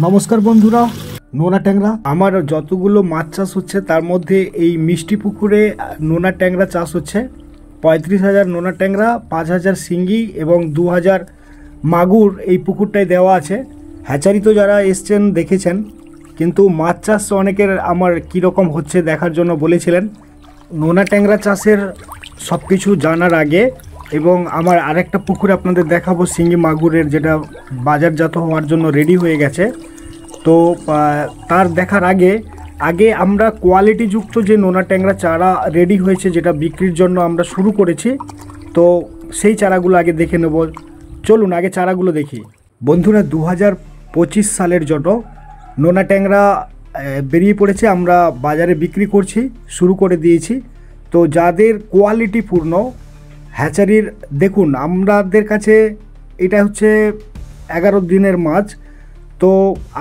নমস্কার বন্ধুরা, নোনা ট্যাংরা আমার যতগুলো মাছ চাষ হচ্ছে তার মধ্যে এই মিষ্টি পুকুরে নোনা ট্যাংরা চাষ হচ্ছে। 35,000 নোনা ট্যাংরা, 5,000 শিঙ্গি এবং 2,000 মাগুর এই পুকুরটায় দেওয়া আছে। হ্যাচারি তো যারা এসছেন দেখেছেন, কিন্তু মাছ চাষ অনেকের আমার কীরকম হচ্ছে দেখার জন্য বলেছিলেন। নোনা ট্যাংরা চাষের সব কিছু জানার আগে এবং আমার আরেকটা পুকুর আপনাদের দেখাবো শিঙ্গি মাগুরের, যেটা বাজারজাত হওয়ার জন্য রেডি হয়ে গেছে। তো তার দেখার আগে আমরা কোয়ালিটিযুক্ত যে নোনা ট্যাংরা চারা রেডি হয়েছে, যেটা বিক্রির জন্য আমরা শুরু করেছি, তো সেই চারাগুলো আগে দেখে নেব। চলুন আগে চারাগুলো দেখি। বন্ধুরা, 2025 সালের জন্য নোনা ট্যাংরা বেরিয়ে পড়েছে, আমরা বাজারে বিক্রি করছি, শুরু করে দিয়েছি। তো যাদের কোয়ালিটিপূর্ণ হ্যাচারির, দেখুন আমাদের কাছে এটা হচ্ছে 11 দিনের মাছ। তো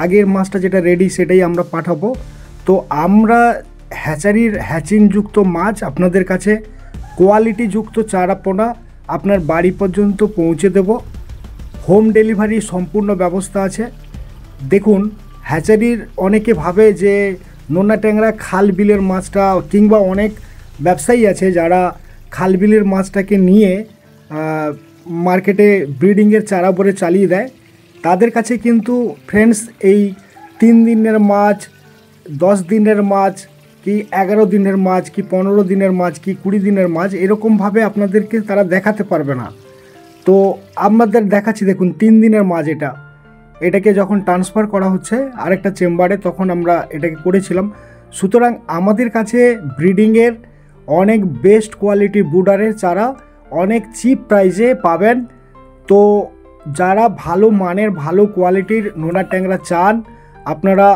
আগের মাছটা যেটা রেডি সেটাই আমরা পাঠাবো। তো আমরা হ্যাচারির হ্যাচিংযুক্ত মাছ আপনাদের কাছে কোয়ালিটিযুক্ত চারাপোনা আপনার বাড়ি পর্যন্ত পৌঁছে দেব। হোম ডেলিভারি সম্পূর্ণ ব্যবস্থা আছে। দেখুন, হ্যাচারির অনেকে ভাবে যে নোনা ট্যাংরা খাল বিলের মাছটা, কিংবা অনেক ব্যবসায়ী আছে যারা খাল বিলের মাছটাকে নিয়ে মার্কেটে ব্রিডিংয়ের চারা ভরে চালিয়ে দেয়। তাদের কাছে কিন্তু ফ্রেন্ডস এই 3 দিনের মাছ, 10 দিনের মাছ, কি 11 দিনের মাছ, কি 15 দিনের মাছ, কি 20 দিনের মাছ, এরকমভাবে আপনাদেরকে তারা দেখাতে পারবে না। তো আমাদের দেখাচ্ছি, দেখুন 3 দিনের মাছ। এটাকে যখন ট্রান্সফার করা হচ্ছে আরেকটা চেম্বারে, তখন আমরা এটাকে করেছিলাম। সুতরাং আমাদের কাছে ব্রিডিংয়ের অনেক বেস্ট কোয়ালিটি ব্রুডারের চারা অনেক চিপ প্রাইসে পাবেন। তো যারা ভালো মানের ভালো কোয়ালিটির নোনা ট্যাংরা চান, আপনারা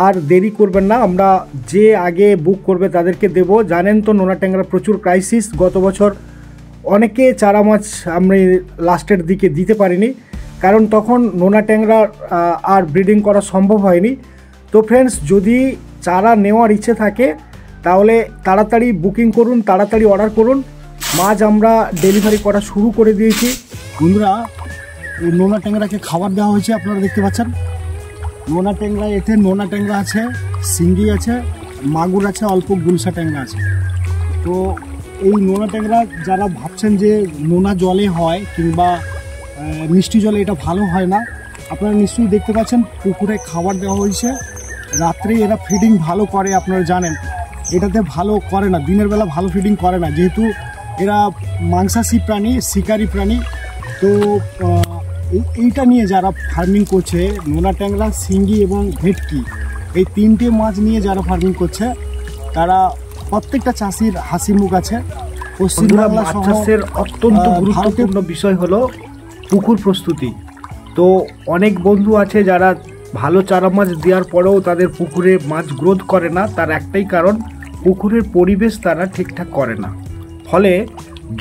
আর দেরি করবেন না। আমরা যে আগে বুক করবে তাদেরকে দেব। জানেন তো নোনা ট্যাংরা প্রচুর ক্রাইসিস। গত বছর অনেকে চারা মাছ আমরা লাস্টের দিকে দিতে পারিনি, কারণ তখন নোনা ট্যাংরা আর ব্রিডিং করা সম্ভব হয়নি। তো ফ্রেন্ডস, যদি চারা নেওয়ার ইচ্ছে থাকে তাহলে তাড়াতাড়ি বুকিং করুন, তাড়াতাড়ি অর্ডার করুন। মাছ আমরা ডেলিভারি করা শুরু করে দিয়েছি। বন্ধুরা, এই নোনা ট্যাংরাকে খাবার দেওয়া হয়েছে, আপনারা দেখতে পাচ্ছেন। নোনা ট্যাংরা, এতে নোনা ট্যাংরা আছে, শিঙ্গি আছে, মাগুর আছে, অল্প গুলশা ট্যাংরা আছে। তো এই নোনা ট্যাংরা যারা ভাবছেন যে নোনা জলে হয় কিংবা মিষ্টি জলে এটা ভালো হয় না, আপনারা নিশ্চয়ই দেখতে পাচ্ছেন পুকুরে খাবার দেওয়া হয়েছে। রাত্রে এরা ফিডিং ভালো করে, আপনারা জানেন। এটাতে ভালো করে না, দিনের বেলা ভালো ফিডিং করে না, যেহেতু এরা মাংসাশী প্রাণী, শিকারী প্রাণী। তো এইটা নিয়ে যারা ফার্মিং করছে, নোনা ট্যাংরা, শিঙ্গি এবং ভেটকি, এই 3টে মাছ নিয়ে যারা ফার্মিং করছে, তারা প্রত্যেকটা চাষির হাসি মুখ আছে। পশ্চিমবাংলা চাষের অত্যন্ত গুরুত্বপূর্ণ বিষয় হলো পুকুর প্রস্তুতি। তো অনেক বন্ধু আছে যারা ভালো চারা মাছ দেওয়ার পরেও তাদের পুকুরে মাছ গ্রোথ করে না। তার একটাই কারণ, পুকুরের পরিবেশ তারা ঠিকঠাক করে না। ফলে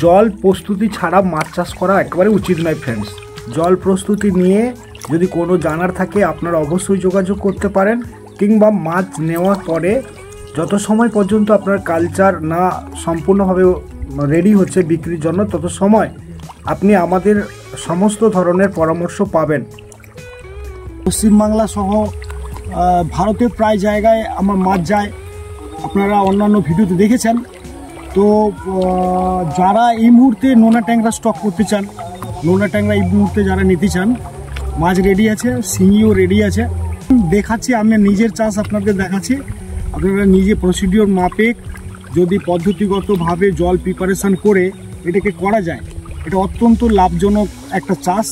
জল প্রস্তুতি ছাড়া মাছ চাষ করা একেবারে উচিত নয় ফ্রেন্ডস। জল প্রস্তুতি নিয়ে যদি কোনো জানার থাকে আপনারা অবশ্যই যোগাযোগ করতে পারেন, কিংবা মাছ নেওয়ার পরে যত সময় পর্যন্ত আপনার কালচার না সম্পূর্ণভাবে রেডি হচ্ছে বিক্রির জন্য, তত সময় আপনি আমাদের সমস্ত ধরনের পরামর্শ পাবেন। পশ্চিমবাংলা সহ ভারতের প্রায় জায়গায় আমার মাছ যায়, আপনারা অন্যান্য ভিডিওতে দেখেছেন। তো যারা এই মুহূর্তে নোনা ট্যাংরা স্টক করতে চান, নোনা ট্যাংরা এই মুহূর্তে যারা নিতে চান, মাছ রেডি আছে, শিঙিও রেডি আছে। দেখাচ্ছি, আমি নিজের চাষ আপনাদের দেখাচ্ছি। আপনারা নিজে প্রসিডিওর মাপে যদি পদ্ধতিগতভাবে জল প্রিপারেশন করে এটাকে করা যায়, এটা অত্যন্ত লাভজনক একটা চাষ।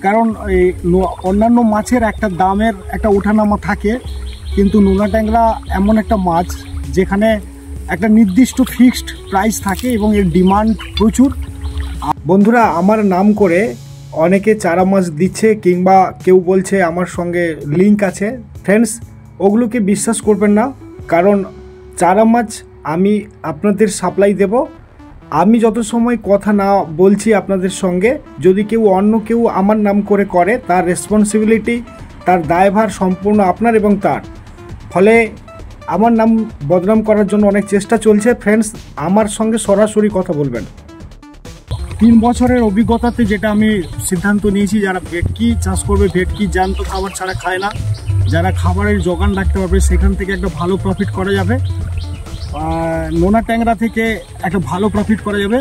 কারণ এই অন্যান্য মাছের একটা দামের একটা ওঠানামা থাকে, কিন্তু নোনা ট্যাংরা এমন একটা মাছ যেখানে একটা নির্দিষ্ট ফিক্সড প্রাইস থাকে এবং এর ডিমান্ড প্রচুর। বন্ধুরা, আমার নাম করে অনেকে চারা মাছ দিচ্ছে, কিংবা কেউ বলছে আমার সঙ্গে লিঙ্ক আছে। ফ্রেন্ডস, ওগুলোকে বিশ্বাস করবেন না, কারণ চারা মাছ আমি আপনাদের সাপ্লাই দেব। আমি যত সময় কথা না বলছি আপনাদের সঙ্গে, যদি অন্য কেউ আমার নাম করে তার রেসপন্সিবিলিটি, তার দায়ভার সম্পূর্ণ আপনার এবং তার। ফলে আমার নাম বদনাম করার জন্য অনেক চেষ্টা চলছে। ফ্রেন্ডস, আমার সঙ্গে সরাসরি কথা বলবেন। 3 বছরের অভিজ্ঞতাতে যেটা আমি সিদ্ধান্ত নিয়েছি, যারা ভেটকি চাষ করবে, ভেটকি জ্যান্ত খাবার ছাড়া খায় না, যারা খাবারের যোগান রাখতে পারবে, সেখান থেকে একটা ভালো প্রফিট করা যাবে। নোনা ট্যাংরা থেকে একটা ভালো প্রফিট করা যাবে।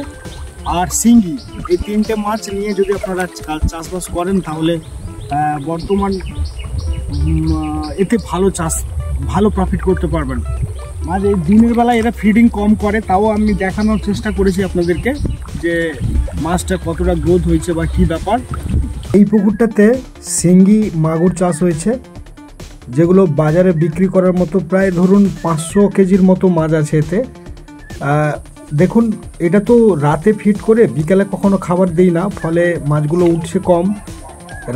আর শিঙ্গি, এই 3টে মাছ নিয়ে যদি আপনারা চাষবাস করেন তাহলে বর্তমান এতে ভালো প্রফিট করতে পারবেন। মাছ এই দিনের বেলা এরা ফিডিং কম করে, তাও আমি দেখানোর চেষ্টা করেছি আপনাদেরকে যে মাছটা কতটা গ্রোথ হয়েছে বা কী ব্যাপার। এই পুকুরটাতে শিঙ্গি মাগুর চাষ হয়েছে, যেগুলো বাজারে বিক্রি করার মতো প্রায় ধরুন 500 কেজির মতো মাছ আছে এতে। দেখুন, এটা তো রাতে ফিড করে, বিকালে কখনো খাবার দিই না, ফলে মাছগুলো উঠছে কম।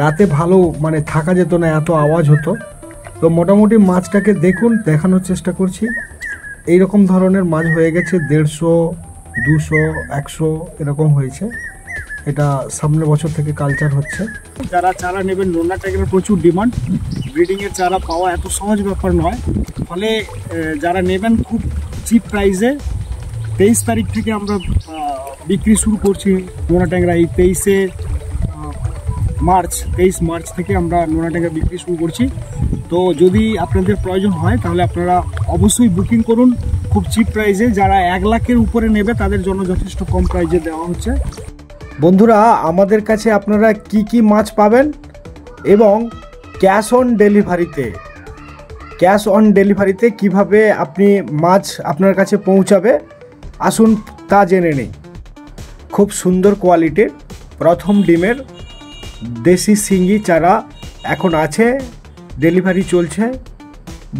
রাতে ভালো মানে থাকা যেত না, এত আওয়াজ হতো। তো মোটামুটি মাছটাকে দেখুন, দেখানোর চেষ্টা করছি। এই রকম ধরনের মাছ হয়ে গেছে 150, 200, 100 এরকম হয়েছে। এটা সামনের বছর থেকে কালচার হচ্ছে। যারা চারা নেবেন, নোনা ট্যাংরার প্রচুর ডিমান্ড, ব্রিডিংয়ের চারা পাওয়া এত সহজ ব্যাপার নয়, ফলে যারা নেবেন খুব চিপ প্রাইসে 23 তারিখ থেকে আমরা বিক্রি শুরু করছি নোনা ট্যাংরা। এই 23 মার্চ থেকে আমরা নোনা ট্যাংরা বিক্রি শুরু করছি। তো যদি আপনাদের প্রয়োজন হয় তাহলে আপনারা অবশ্যই বুকিং করুন খুব চিপ প্রাইসে। যারা 1 লাখের উপরে নেবে তাদের জন্য যথেষ্ট কম প্রাইসে দেওয়া হচ্ছে। বন্ধুরা, আমাদের কাছে আপনারা কি মাছ পাবেন এবং ক্যাশ অন ডেলিভারিতে কিভাবে আপনি মাছ আপনার কাছে পৌঁছাবে, আসুন তা জেনে নেই। খুব সুন্দর কোয়ালিটির প্রথম ডিমের দেশি শিঙ্গি চারা এখন আছে, ডেলিভারি চলছে।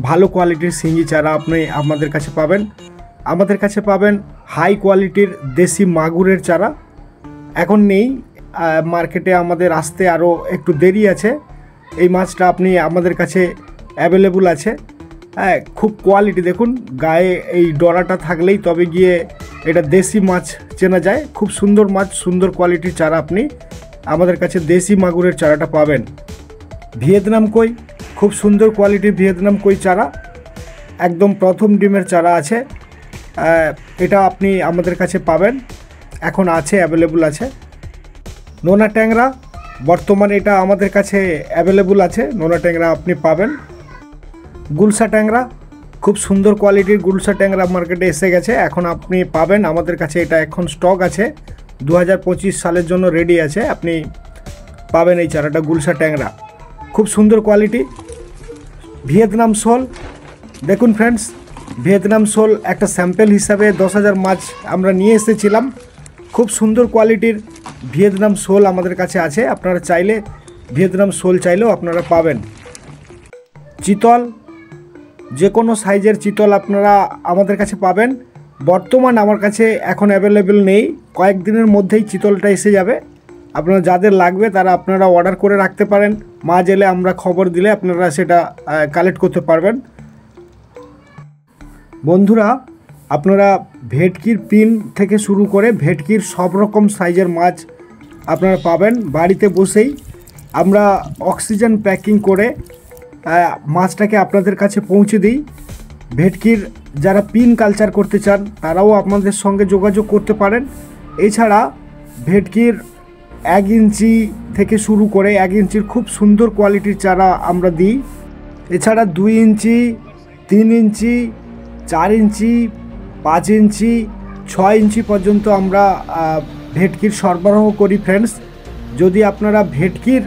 ভালো কোয়ালিটির শিঙ্গি চারা আপনি আমাদের কাছে পাবেন। আমাদের কাছে পাবেন হাই কোয়ালিটির দেশি মাগুরের চারা, এখন নেই মার্কেটে, আমাদের আসতে আরও একটু দেরি আছে। এই মাছটা আপনি আমাদের কাছে অ্যাভেলেবল আছে। হ্যাঁ, খুব কোয়ালিটি দেখুন, গায়ে এই ডরাটা থাকলেই তবে গিয়ে এটা দেশি মাছ চেনা যায়। খুব সুন্দর মাছ, সুন্দর কোয়ালিটির চারা আপনি আমাদের কাছে দেশি মাগুরের চারাটা পাবেন। ভিয়েতনাম কই, খুব সুন্দর কোয়ালিটির ভিয়েতনাম কই চারা, একদম প্রথম ডিমের চারা আছে। এটা আপনি আমাদের কাছে পাবেন, এখন আছে, অ্যাভেলেবল আছে। নোনা ট্যাংরা বর্তমানে এটা আমাদের কাছে অ্যাভেলেবল আছে, নোনা ট্যাংরা আপনি পাবেন। গুলশা ট্যাংরা, খুব সুন্দর কোয়ালিটির গুলশা ট্যাংরা মার্কেটে এসে গেছে, এখন আপনি পাবেন আমাদের কাছে। এটা এখন স্টক আছে, 2025 সালের জন্য রেডি আছে, আপনি পাবেন এই চারাটা গুলশা ট্যাংরা, খুব সুন্দর কোয়ালিটি। ভিয়েতনাম শোল, দেখুন ফ্রেন্ডস, ভিয়েতনাম শোল একটা স্যাম্পেল হিসাবে 10,000 মাছ আমরা নিয়ে এসেছিলাম। খুব সুন্দর কোয়ালিটির ভিয়েতনাম শোল আমাদের কাছে আছে, আপনারা চাইলে ভিয়েতনাম শোল চাইলেও আপনারা পাবেন। চিতল, যে কোনো সাইজের চিতল আপনারা আমাদের কাছে পাবেন। বর্তমান আমার কাছে এখন অ্যাভেলেবেল নেই, কয়েকদিনের মধ্যেই চিতলটা এসে যাবে। আপনারা যাদের লাগবে তারা আপনারা অর্ডার করে রাখতে পারেন, মাছ এলে আমরা খবর দিলে আপনারা সেটা কালেক্ট করতে পারবেন। বন্ধুরা, আপনারা ভেটকির পিন থেকে শুরু করে ভেটকির সব রকম সাইজের মাছ আপনারা পাবেন বাড়িতে বসেই। আমরা অক্সিজেন প্যাকিং করে মাছটাকে আপনাদের কাছে পৌঁছে দিই। ভেটকির যারা পিন কালচার করতে চান তারাও আপনাদের সঙ্গে যোগাযোগ করতে পারেন। এছাড়া ভেটকির 1 ইঞ্চি থেকে শুরু করে 1 ইঞ্চির খুব সুন্দর কোয়ালিটির চারা আমরা দিই। এছাড়া 2 ইঞ্চি, 3 ইঞ্চি, 4 ইঞ্চি, 5 ইঞ্চি, 6 ইঞ্চি পর্যন্ত আমরা ভেটকির সরবরাহ করি ফ্রেন্ডস। যদি আপনারা ভেটকির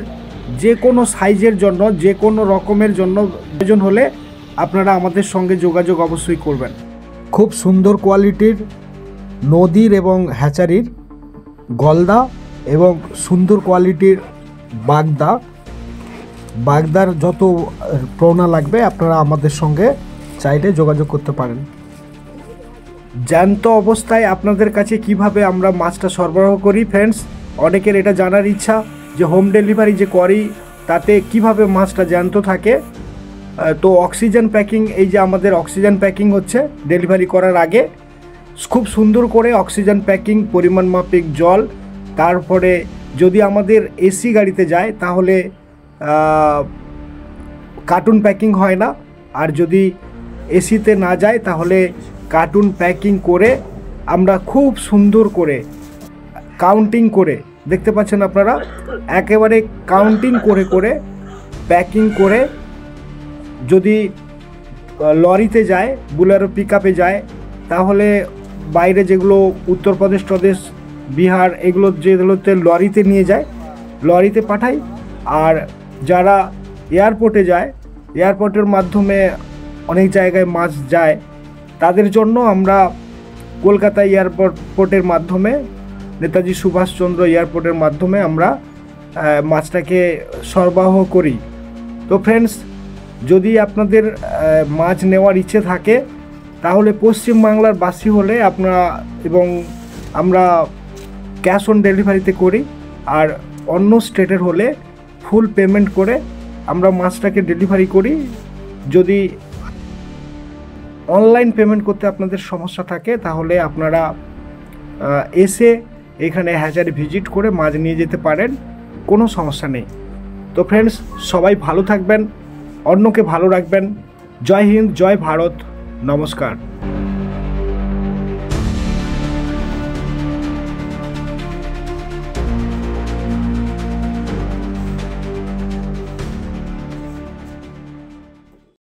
যে কোনো সাইজের জন্য, যে কোনো রকমের জন্য প্রয়োজন হলে আপনারা আমাদের সঙ্গে যোগাযোগ অবশ্যই করবেন। খুব সুন্দর কোয়ালিটির নদীর এবং হ্যাচারির গলদা এবং সুন্দর কোয়ালিটির বাগদার যত প্রোনা লাগবে আপনারা আমাদের সঙ্গে চাইলে যোগাযোগ করতে পারেন। জ্যান্ত অবস্থায় আপনাদের কাছে কিভাবে আমরা মাছটা সরবরাহ করি ফ্রেন্ডস, অনেকের এটা জানার ইচ্ছা যে হোম ডেলিভারি যে করি তাতে কিভাবে মাছটা জ্যান্ত থাকে। তো অক্সিজেন প্যাকিং, এই যে আমাদের অক্সিজেন প্যাকিং হচ্ছে ডেলিভারি করার আগে, খুব সুন্দর করে অক্সিজেন প্যাকিং, পরিমাণ মাফিক জল, তারপরে যদি আমাদের এসি গাড়িতে যায় তাহলে কার্টুন প্যাকিং হয় না, আর যদি এসিতে না যায় তাহলে কার্টুন প্যাকিং করে আমরা খুব সুন্দর করে কাউন্টিং করে, দেখতে পাচ্ছেন আপনারা, একেবারে কাউন্টিং করে করে প্যাকিং করে যদি লরিতে যায়, বুলেরো পিক আপে যায়, তাহলে বাইরে যেগুলো উত্তরপ্রদেশ প্রদেশ বিহার এগুলো যেগুলোতে লরিতে নিয়ে যায়, লরিতে পাঠাই। আর যারা এয়ারপোর্টে যায়, এয়ারপোর্টের মাধ্যমে অনেক জায়গায় মাছ যায়, তাদের জন্য আমরা কলকাতা এয়ারপোর্টের মাধ্যমে, নেতাজি সুভাষচন্দ্র এয়ারপোর্টের মাধ্যমে আমরা মাছটাকে সরবরাহ করি। তো ফ্রেন্ডস, যদি আপনাদের মাছ নেওয়ার ইচ্ছে থাকে তাহলে পশ্চিমবাংলার বাসী হলে আপনারা এবং আমরা ক্যাশ অন ডেলিভারিতে করি, আর অন্য স্টেটের হলে ফুল পেমেন্ট করে আমরা মাছটাকে ডেলিভারি করি। যদি অনলাইন পেমেন্ট করতে আপনাদের সমস্যা থাকে তাহলে আপনারা এসে এখানে হ্যাচারি ভিজিট করে মাছ নিয়ে যেতে পারেন, কোনো সমস্যা নেই। তো ফ্রেন্ডস, সবাই ভালো থাকবেন, অন্যকে ভালো রাখবেন। জয় হিন্দ, জয় ভারত, নমস্কার।